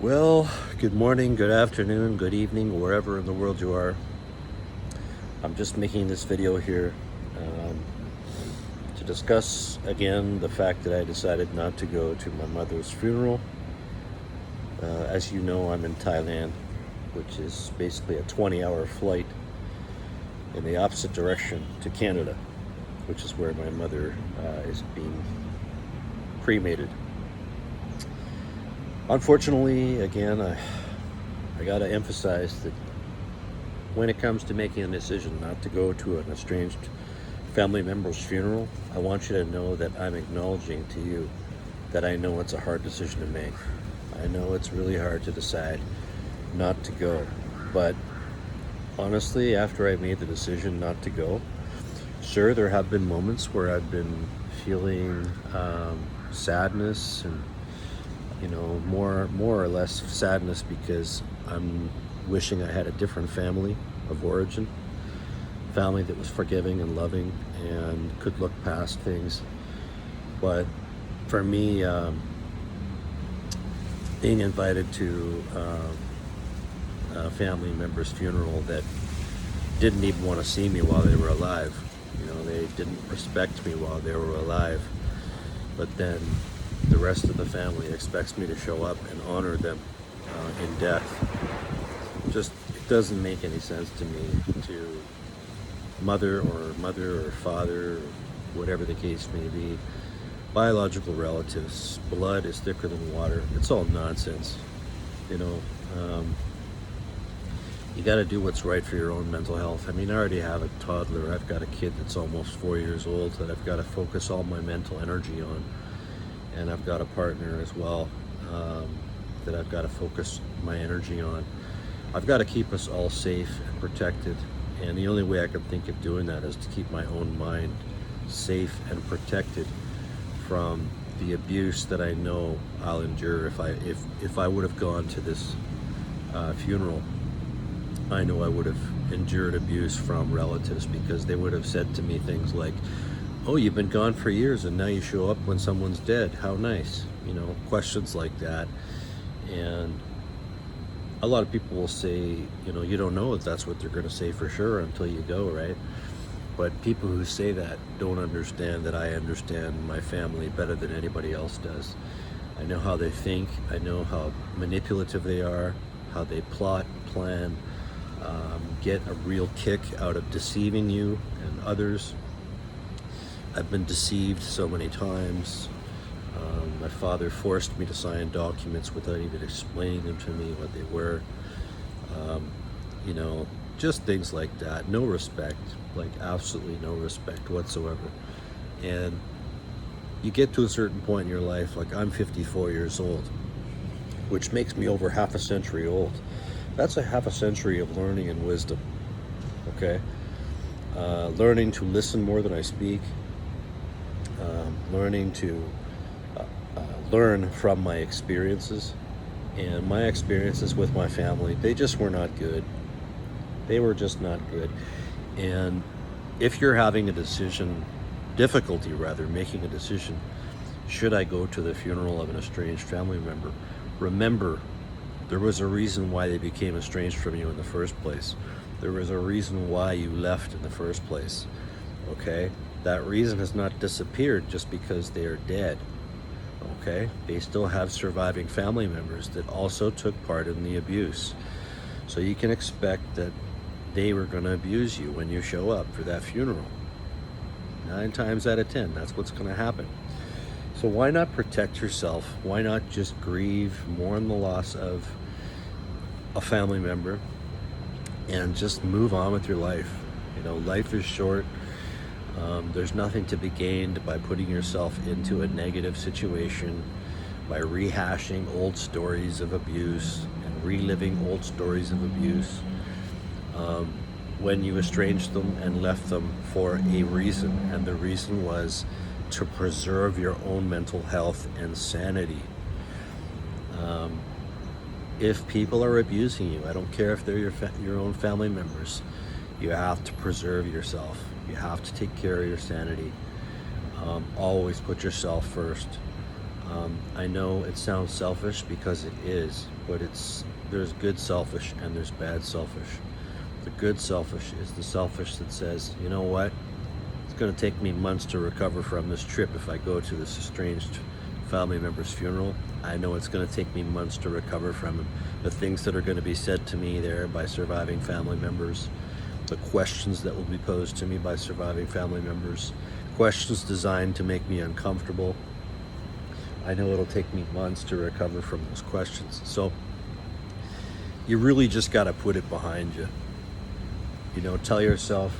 Well, good morning, good afternoon, good evening, wherever in the world you are. I'm just making this video here um, to discuss again the fact that I decided not to go to my mother's funeral. As you know, I'm in Thailand, which is basically a 20-hour flight in the opposite direction to Canada, which is where my mother is being cremated. Unfortunately, again, I got to emphasize that when it comes to making a decision not to go to an estranged family member's funeral, I want you to know that I'm acknowledging to you that I know it's a hard decision to make. I know it's really hard to decide not to go. But honestly, after I made the decision not to go, sure, there have been moments where I've been feeling sadness and more or less sadness because I'm wishing I had a different family of origin, family that was forgiving and loving and could look past things. But for me, being invited to a family member's funeral that didn't even want to see me while they were alive, they didn't respect me while they were alive, but then the rest of the family expects me to show up and honor them in death. Just, it doesn't make any sense to me to mother or father, or whatever the case may be, biological relatives. Blood is thicker than water. It's all nonsense. You got to do what's right for your own mental health. I mean, I already have a toddler. I've got a kid that's almost 4 years old that I've got to focus all my mental energy on. And I've got a partner as well that I've got to focus my energy on. I've got to keep us all safe and protected. And the only way I can think of doing that is to keep my own mind safe and protected from the abuse that I know I'll endure if I would have gone to this funeral. I know I would have endured abuse from relatives because they would have said to me things like, "Oh, you've been gone for years and now you show up when someone's dead. How nice." Questions like that. And a lot of people will say, you don't know if that's what they're going to say for sure until you go, right? But people who say that don't understand that I understand my family better than anybody else does. I know how they think. I know how manipulative they are, how they plot, plan, get a real kick out of deceiving you and others. I've been deceived so many times. My father forced me to sign documents without even explaining them to me what they were. Just things like that. No respect, like absolutely no respect whatsoever. And you get to a certain point in your life, like I'm 54 years old, which makes me over half a century old. That's a half a century of learning and wisdom, okay? Learning to listen more than I speak, learning to learn from my experiences. And my experiences with my family, they just were not good. They were just not good. And if you're having a difficulty making a decision, should I go to the funeral of an estranged family member? Remember, there was a reason why they became estranged from you in the first place. There was a reason why you left in the first place, okay? That reason has not disappeared just because they are dead, okay? They still have surviving family members that also took part in the abuse. So you can expect that they were going to abuse you when you show up for that funeral. 9 times out of 10, that's what's going to happen. So why not protect yourself? Why not just grieve, mourn the loss of a family member, and just move on with your life? Life is short. There's nothing to be gained by putting yourself into a negative situation, by rehashing old stories of abuse and reliving old stories of abuse. When you estranged them and left them for a reason, and the reason was to preserve your own mental health and sanity. If people are abusing you, I don't care if they're your own family members, you have to preserve yourself. You have to take care of your sanity. Always put yourself first. I know it sounds selfish because it is, but there's good selfish and there's bad selfish. The good selfish is the selfish that says, you know what, it's going to take me months to recover from this trip if I go to this estranged family member's funeral. I know it's going to take me months to recover from the things that are going to be said to me there by surviving family members, the questions that will be posed to me by surviving family members, questions designed to make me uncomfortable. I know it'll take me months to recover from those questions. So you really just got to put it behind you. You know, tell yourself,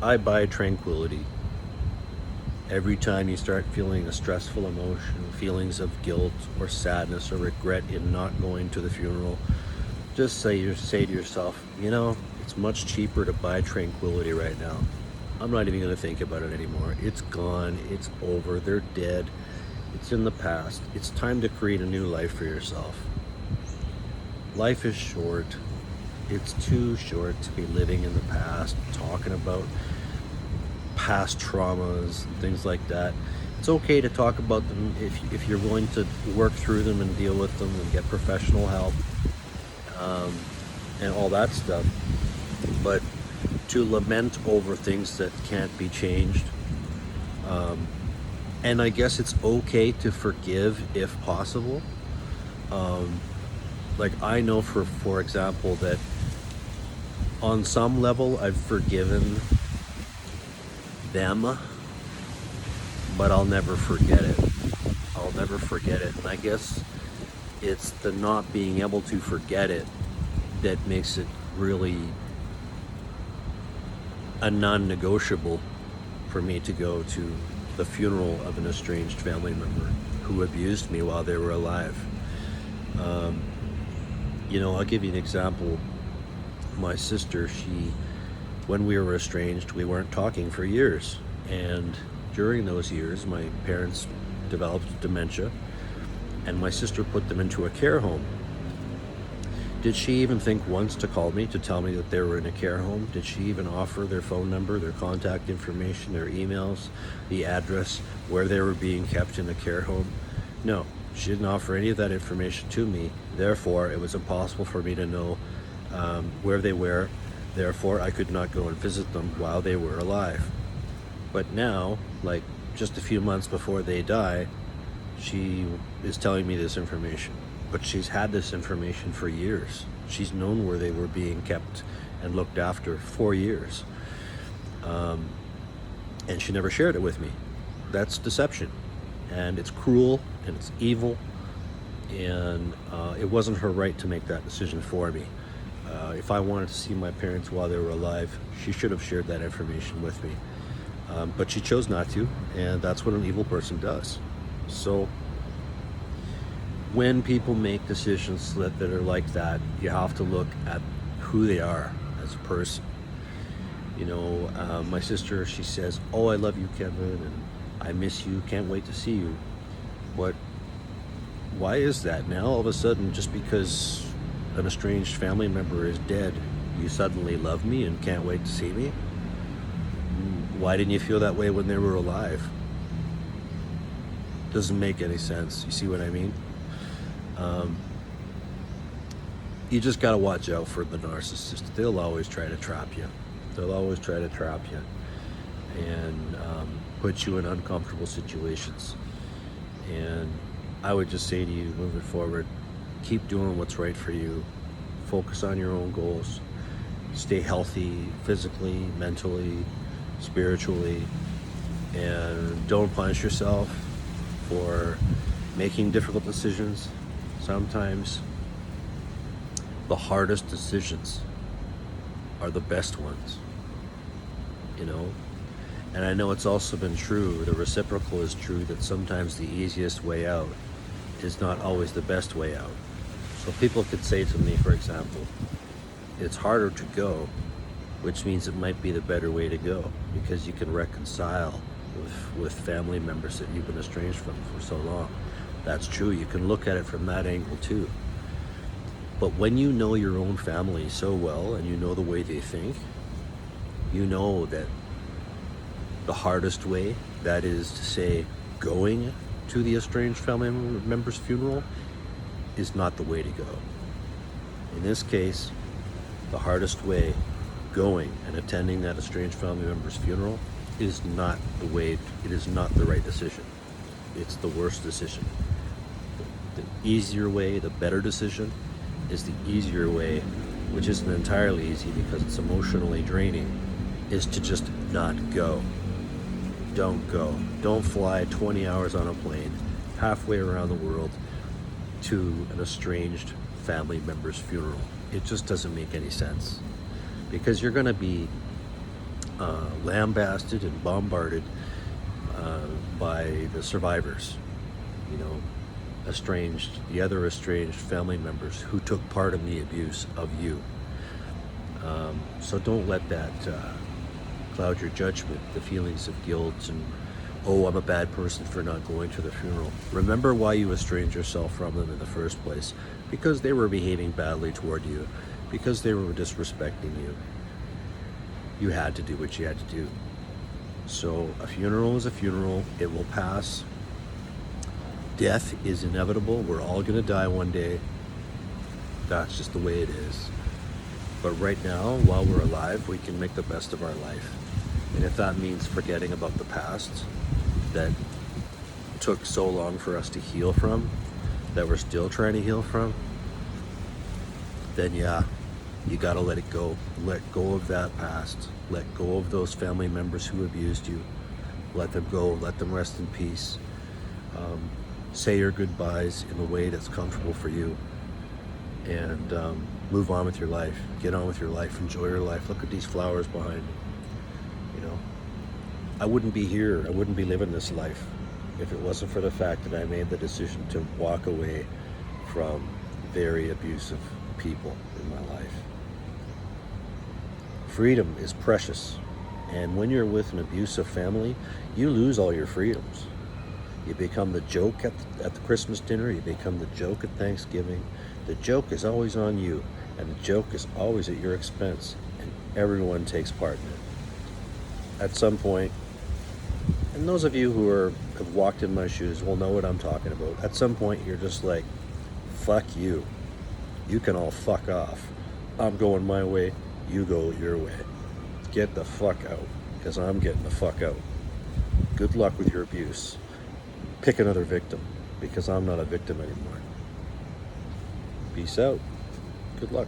I buy tranquility. Every time you start feeling a stressful emotion, feelings of guilt or sadness or regret in not going to the funeral, just say to yourself, you know, it's much cheaper to buy tranquility right now. I'm not even going to think about it anymore. It's gone. It's over. They're dead. It's in the past. It's time to create a new life for yourself. Life is short. It's too short to be living in the past, talking about past traumas and things like that. It's okay to talk about them if you're willing to work through them and deal with them and get professional help, and all that stuff. But to lament over things that can't be changed, and I guess it's okay to forgive if possible. Like I know for example that on some level I've forgiven them, but I'll never forget it. I'll never forget it. And I guess it's the not being able to forget it that makes it really a non-negotiable for me to go to the funeral of an estranged family member who abused me while they were alive. You know, I'll give you an example. My sister, when we were estranged, we weren't talking for years. And during those years, my parents developed dementia, and my sister put them into a care home. Did she even think once to call me to tell me that they were in a care home? Did she even offer their phone number, their contact information, their emails, the address where they were being kept in a care home? No, she didn't offer any of that information to me. Therefore, it was impossible for me to know where they were. Therefore, I could not go and visit them while they were alive. But now, like just a few months before they die, she is telling me this information. But she's had this information for years. She's known where they were being kept and looked after for years. And she never shared it with me. That's deception. And it's cruel and it's evil. And it wasn't her right to make that decision for me. If I wanted to see my parents while they were alive, she should have shared that information with me. But she chose not to, and that's what an evil person does. So when people make decisions that are like that, you have to look at who they are as a person. You know, my sister, she says, "Oh, I love you, Kevin, and I miss you, can't wait to see you." What? Why is that now? All of a sudden, just because an estranged family member is dead, you suddenly love me and can't wait to see me? Why didn't you feel that way when they were alive? Doesn't make any sense. You see what I mean? You just got to watch out for the narcissist. They'll always try to trap you. They'll always try to trap you and put you in uncomfortable situations. And I would just say to you, moving forward, keep doing what's right for you. Focus on your own goals. Stay healthy physically, mentally, spiritually, and don't punish yourself for making difficult decisions. Sometimes the hardest decisions are the best ones, you know? And I know it's also been true, the reciprocal is true, that sometimes the easiest way out is not always the best way out. So people could say to me, for example, it's harder to go, which means it might be the better way to go because you can reconcile with family members that you've been estranged from for so long. That's true. You can look at it from that angle too. But when you know your own family so well and you know the way they think, you know that the hardest way, that is to say going, to the estranged family member's funeral is not the way to go. In this case, the hardest way, going and attending that estranged family member's funeral, is not the way, it is not the right decision. It's the worst decision. The easier way, the better decision, is the easier way, which isn't entirely easy because it's emotionally draining, is to just not go. Don't go. Don't fly 20 hours on a plane halfway around the world to an estranged family member's funeral. It just doesn't make any sense, because you're going to be lambasted and bombarded by the survivors, you know, the other estranged family members who took part in the abuse of you. So don't let that cloud your judgment, the feelings of guilt and, oh, I'm a bad person for not going to the funeral. Remember why you estranged yourself from them in the first place. Because they were behaving badly toward you, because they were disrespecting you. You had to do what you had to do. So a funeral is a funeral. It will pass. Death is inevitable. We're all going to die one day. That's just the way it is. But right now, while we're alive, we can make the best of our life. And if that means forgetting about the past that took so long for us to heal from, that we're still trying to heal from, then yeah, you gotta let it go. Let go of that past. Let go of those family members who abused you. Let them go. Let them rest in peace. Say your goodbyes in a way that's comfortable for you, and move on with your life. Get on with your life. Enjoy your life. Look at these flowers behind you. You know, I wouldn't be here. I wouldn't be living this life if it wasn't for the fact that I made the decision to walk away from very abusive people in my life. Freedom is precious, and when you're with an abusive family, you lose all your freedoms. You become the joke at the Christmas dinner. You become the joke at Thanksgiving. The joke is always on you, and the joke is always at your expense, and everyone takes part in it. At some point, and those of you who have walked in my shoes will know what I'm talking about. At some point, you're just like, fuck you. You can all fuck off. I'm going my way. You go your way. Get the fuck out, because I'm getting the fuck out. Good luck with your abuse. Pick another victim, because I'm not a victim anymore. Peace out. Good luck.